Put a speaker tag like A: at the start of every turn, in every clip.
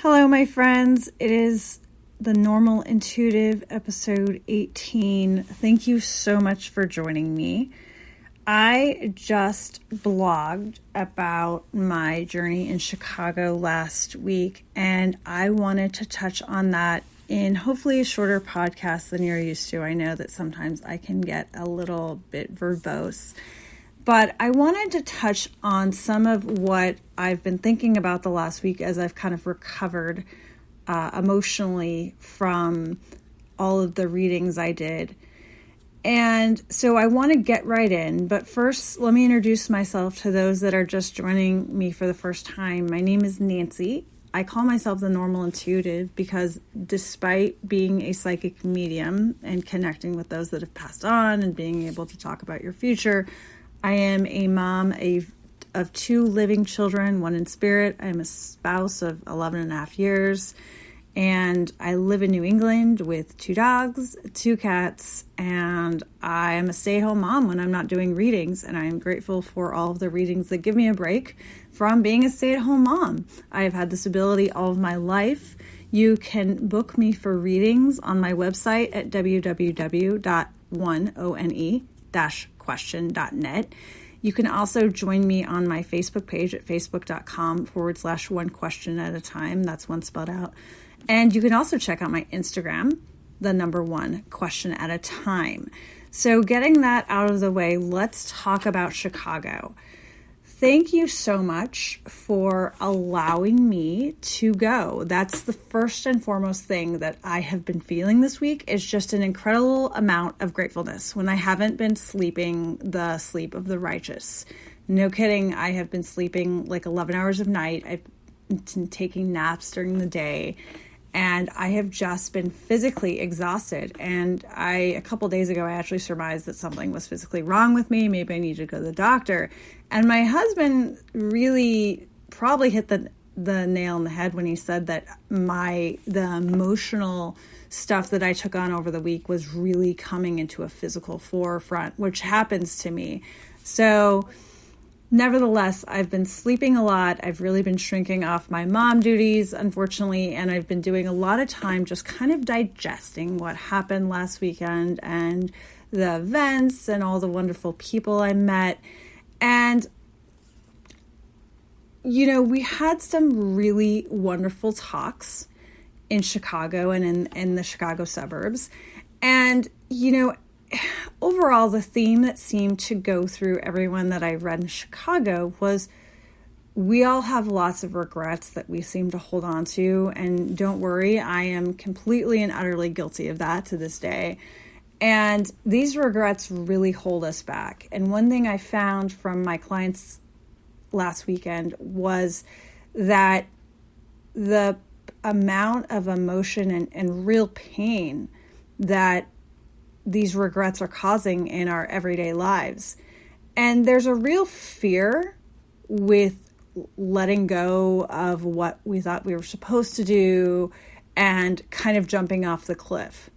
A: Hello, my friends. It is the Normal Intuitive episode 18. Thank you so much for joining me. I just blogged about my journey in Chicago last week, and I wanted to touch on that in hopefully a shorter podcast than you're used to. I know that sometimes I can get a little bit verbose, but I wanted to touch on some of what I've been thinking about the last week as I've kind of recovered emotionally from all of the readings I did. And so I want to get right in, but first let me introduce myself to those that are just joining me for the first time. My name is Nancy. I call myself the Normal Intuitive because despite being a psychic medium and connecting with those that have passed on and being able to talk about your future, I am a mom of two living children, one in spirit. I am a spouse of 11 and a half years. And I live in New England with 2 dogs, 2 cats, and I am a stay-at-home mom when I'm not doing readings, and I am grateful for all of the readings that give me a break from being a stay-at-home mom. I have had this ability all of my life. You can book me for readings on my website at www.one-question.net. You can also join me on my Facebook page at facebook.com/one question at a time. That's one spelled out. And you can also check out my Instagram, the number 1 question at a time. So getting that out of the way, let's talk about Chicago. Thank you so much for allowing me to go. That's the first and foremost thing that I have been feeling this week is just an incredible amount of gratefulness when I haven't been sleeping the sleep of the righteous. No kidding, I have been sleeping like 11 hours of night. I've been taking naps during the day. And I have just been physically exhausted. And a couple days ago, I actually surmised that something was physically wrong with me. Maybe I needed to go to the doctor. And my husband really probably hit the nail on the head when he said that the emotional stuff that I took on over the week was really coming into a physical forefront, which happens to me. So nevertheless, I've been sleeping a lot. I've really been shrinking off my mom duties, unfortunately, and I've been doing a lot of time just kind of digesting what happened last weekend and the events and all the wonderful people I met. And, you know, we had some really wonderful talks in Chicago and in the Chicago suburbs. And, you know, overall, the theme that seemed to go through everyone that I read in Chicago was we all have lots of regrets that we seem to hold on to. And don't worry, I am completely and utterly guilty of that to this day. And these regrets really hold us back. And one thing I found from my clients last weekend was that the amount of emotion and real pain that these regrets are causing in our everyday lives. And there's a real fear with letting go of what we thought we were supposed to do and kind of jumping off the cliff.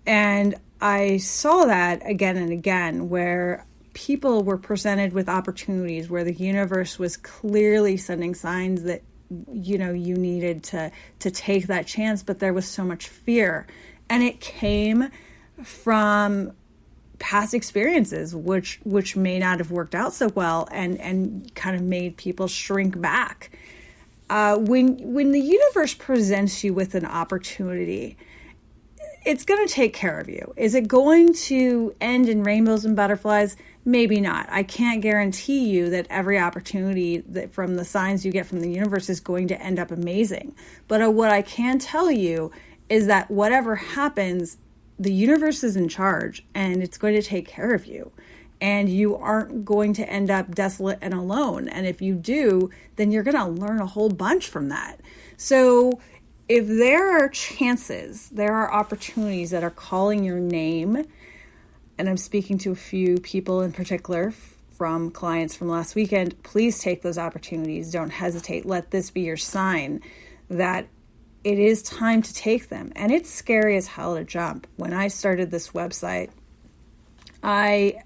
A: And I saw that again and again where people were presented with opportunities where the universe was clearly sending signs that, you know, you needed to take that chance, but there was so much fear. And it came from past experiences, which may not have worked out so well and kind of made people shrink back. When the universe presents you with an opportunity, it's going to take care of you. Is it going to end in rainbows and butterflies? Maybe not. I can't guarantee you that every opportunity that from the signs you get from the universe is going to end up amazing. But what I can tell you is that whatever happens, the universe is in charge and it's going to take care of you. And you aren't going to end up desolate and alone. And if you do, then you're going to learn a whole bunch from that. So if there are chances, there are opportunities that are calling your name, and I'm speaking to a few people in particular from clients from last weekend, please take those opportunities. Don't hesitate. Let this be your sign that it is time to take them. And it's scary as hell to jump. When I started this website, I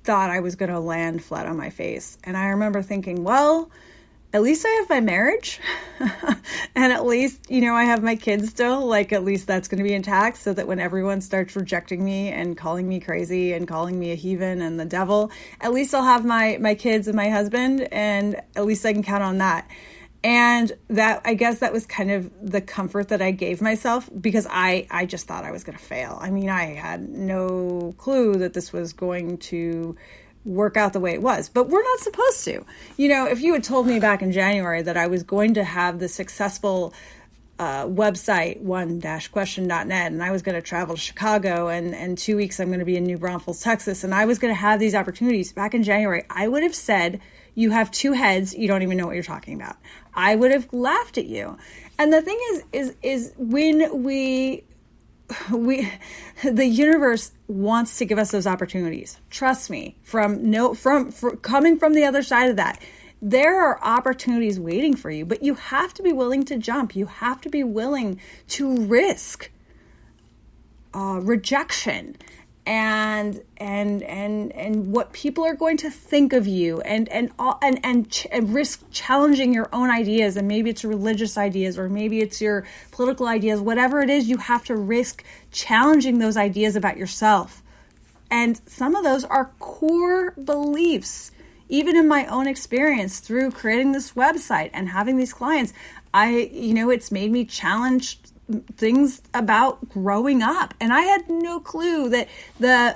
A: thought I was going to land flat on my face. And I remember thinking, well, at least I have my marriage and at least, I have my kids still, like at least that's going to be intact so that when everyone starts rejecting me and calling me crazy and calling me a heathen and the devil, at least I'll have my kids and my husband, and at least I can count on that. And that, I guess that was kind of the comfort that I gave myself, because I just thought I was going to fail. I mean, I had no clue that this was going to work out the way it was, but we're not supposed to. If you had told me back in January that I was going to have the successful website, one-question.net, and I was going to travel to Chicago, and 2 weeks I'm going to be in New Braunfels, Texas, and I was going to have these opportunities back in January, I would have said, you have two heads, you don't even know what you're talking about. I would have laughed at you. And the thing is when the universe wants to give us those opportunities. Trust me, coming from the other side of that, there are opportunities waiting for you, but you have to be willing to jump. You have to be willing to risk rejection and what people are going to think of you, and risk challenging your own ideas. And maybe it's religious ideas, or maybe it's your political ideas, whatever it is, you have to risk challenging those ideas about yourself. And some of those are core beliefs. Even in my own experience through creating this website and having these clients, it's made me challenge things about growing up. And I had no clue that the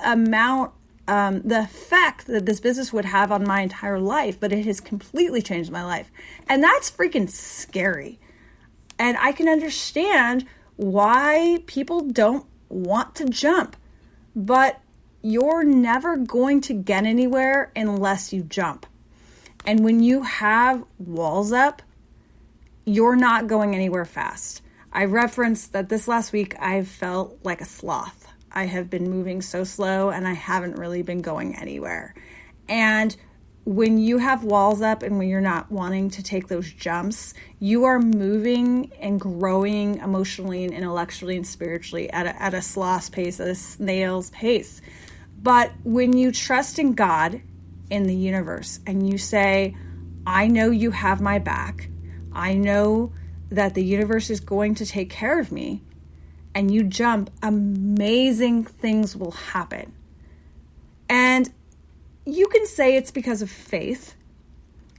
A: effect that this business would have on my entire life, but it has completely changed my life. And that's freaking scary. And I can understand why people don't want to jump, but you're never going to get anywhere unless you jump. And when you have walls up, you're not going anywhere fast. I referenced that this last week I felt like a sloth. I have been moving so slow and I haven't really been going anywhere. And when you have walls up and when you're not wanting to take those jumps, you are moving and growing emotionally and intellectually and spiritually at a sloth's pace, at a snail's pace. But when you trust in God, in the universe, and you say, I know you have my back, I know that the universe is going to take care of me, and you jump, amazing things will happen. And you can say it's because of faith.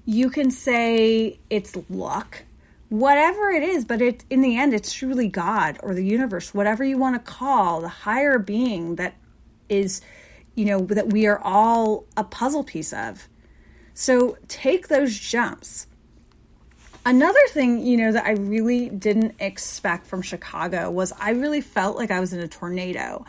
A: You can say it's luck, whatever it is, but in the end, it's truly God or the universe, whatever you want to call the higher being that is, that we are all a puzzle piece of. So take those jumps. Another thing, that I really didn't expect from Chicago was I really felt like I was in a tornado.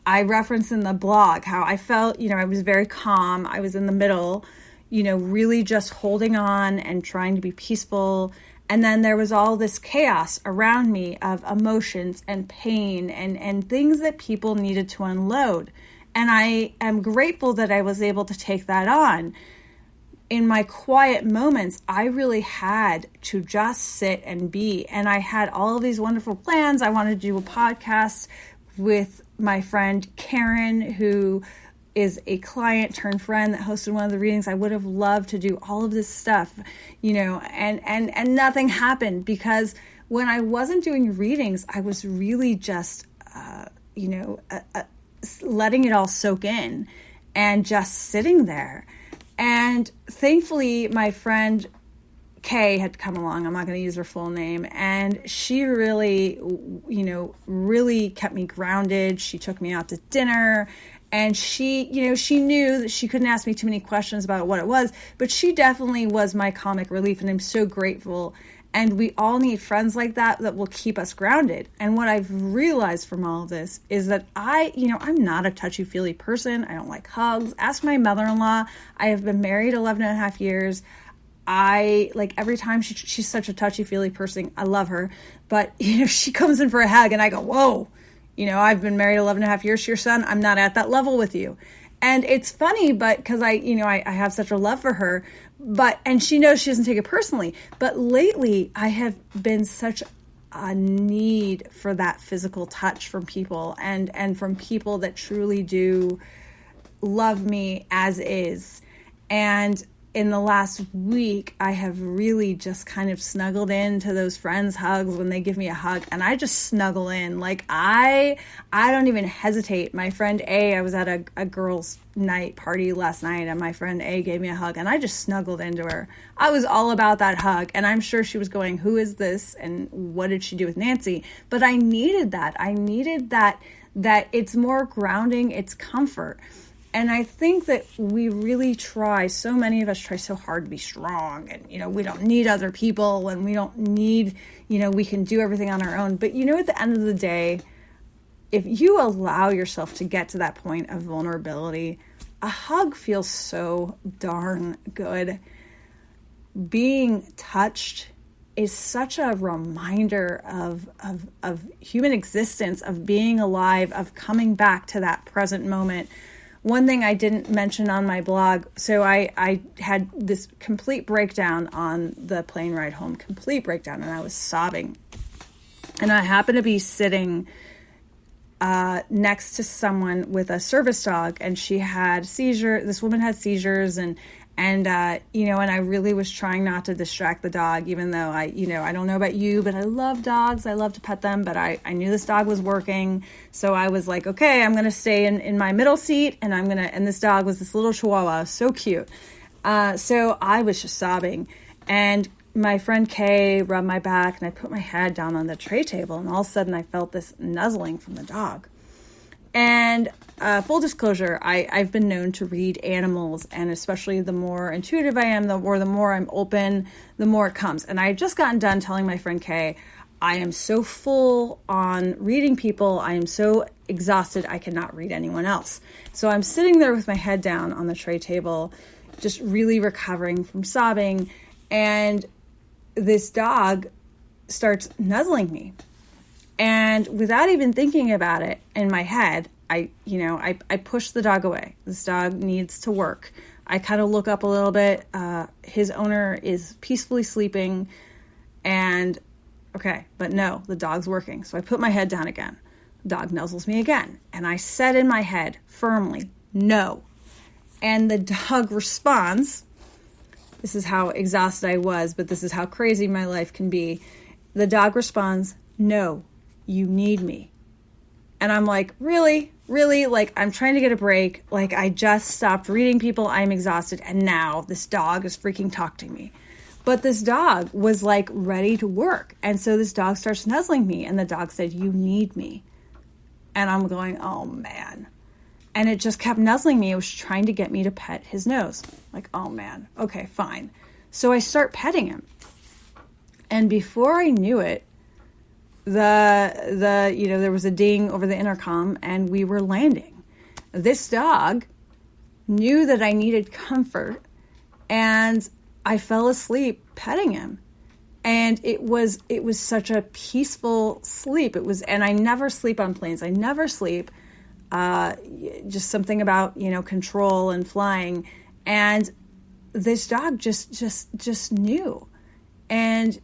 A: I referenced in the blog how I felt, I was very calm. I was in the middle, really just holding on and trying to be peaceful. And then there was all this chaos around me of emotions and pain and things that people needed to unload. And I am grateful that I was able to take that on. In my quiet moments, I really had to just sit and be. And I had all of these wonderful plans. I wanted to do a podcast with my friend Karen, who is a client turned friend that hosted one of the readings. I would have loved to do all of this stuff, and nothing happened, because when I wasn't doing readings, I was really just, letting it all soak in and just sitting there. And thankfully, my friend Kay had come along. I'm not going to use her full name. And she really, really kept me grounded. She took me out to dinner. And she, she knew that she couldn't ask me too many questions about what it was. But she definitely was my comic relief. And I'm so grateful. And we all need friends like that will keep us grounded. And what I've realized from all of this is that I'm not a touchy-feely person. I don't like hugs. Ask my mother-in-law. I have been married 11 and a half years. Every time she's such a touchy-feely person. I love her. But, she comes in for a hug and I go, whoa, I've been married 11 and a half years to your son. I'm not at that level with you. And it's funny, but because I have such a love for her, and she knows she doesn't take it personally. But lately I have been such a need for that physical touch from people and from people that truly do love me as is. And, in the last week, I have really just kind of snuggled into those friends' hugs when they give me a hug, and I just snuggle in. Like, I don't even hesitate. My friend A, I was at a girls' night party last night, and my friend A gave me a hug, and I just snuggled into her. I was all about that hug, and I'm sure she was going, who is this, and what did she do with Nancy? But I needed that. I needed that it's more grounding, it's comfort. And I think that we really try, so many of us try so hard to be strong, and, we don't need other people, and we don't need, we can do everything on our own. But, at the end of the day, if you allow yourself to get to that point of vulnerability, a hug feels so darn good. Being touched is such a reminder of human existence, of being alive, of coming back to that present moment. One thing I didn't mention on my blog, so I had this complete breakdown on the plane ride home, and I was sobbing. And I happened to be sitting next to someone with a service dog, and she had this woman had seizures, and I really was trying not to distract the dog, even though I don't know about you, but I love dogs. I love to pet them, but I knew this dog was working. So I was like, okay, I'm going to stay in my middle seat, and this dog was this little Chihuahua, so cute. So I was just sobbing, and my friend Kay rubbed my back, and I put my head down on the tray table, and all of a sudden I felt this nuzzling from the dog. And full disclosure, I've been known to read animals, and especially the more intuitive I am, the more I'm open, the more it comes. And I had just gotten done telling my friend Kay, I am so full on reading people. I am so exhausted, I cannot read anyone else. So I'm sitting there with my head down on the tray table, just really recovering from sobbing. And this dog starts nuzzling me. And without even thinking about it in my head, I push the dog away. This dog needs to work. I kind of look up a little bit. His owner is peacefully sleeping, and okay, but no, the dog's working. So I put my head down again. The dog nuzzles me again. And I said in my head firmly, no. And the dog responds. This is how exhausted I was, but this is how crazy my life can be. The dog responds, no. You need me. And I'm like, really? Like, I'm trying to get a break. Like, I just stopped reading people. I'm exhausted. And now this dog is freaking talking to me. But this dog was like ready to work. And so this dog starts nuzzling me. And the dog said, you need me. And I'm going, oh man. And it just kept nuzzling me. It was trying to get me to pet his nose. Like, oh man. Okay, fine. So I start petting him. And before I knew it, there was a ding over the intercom, and we were landing. This dog knew that I needed comfort, and I fell asleep petting him. And it was such a peaceful sleep. And I never sleep on planes. I never sleep. Just something about, control and flying. And this dog just knew. And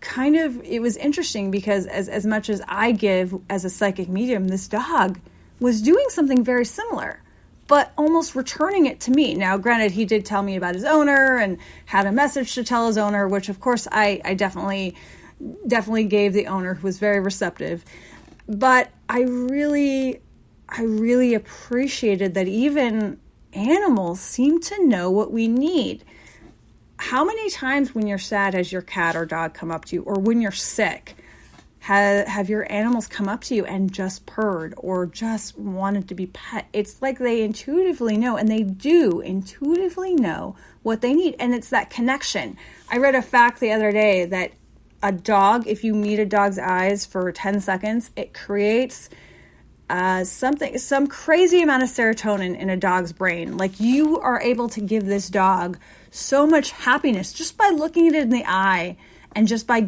A: kind of, it was interesting because as much as I give as a psychic medium, this dog was doing something very similar, but almost returning it to me. Now, granted, he did tell me about his owner and had a message to tell his owner, which of course I definitely gave the owner, who was very receptive. But I really appreciated that even animals seem to know what we need. How many times when you're sad has your cat or dog come up to you, or when you're sick, have your animals come up to you and just purred or just wanted to be pet? It's like they intuitively know, and they do intuitively know what they need. And it's that connection. I read a fact the other day that a dog, if you meet a dog's eyes for 10 seconds, it creates some crazy amount of serotonin in a dog's brain. Like, you are able to give this dog so much happiness just by looking at it in the eye and just by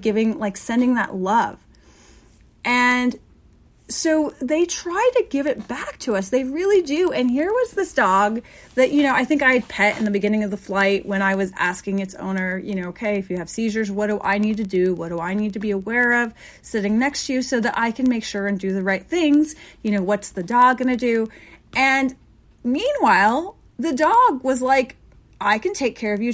A: sending that love. And so they try to give it back to us. They really do. And here was this dog that, I think I had pet in the beginning of the flight when I was asking its owner, okay, if you have seizures, what do I need to do? What do I need to be aware of sitting next to you so that I can make sure and do the right things? What's the dog going to do? And meanwhile, the dog was like, I can take care of you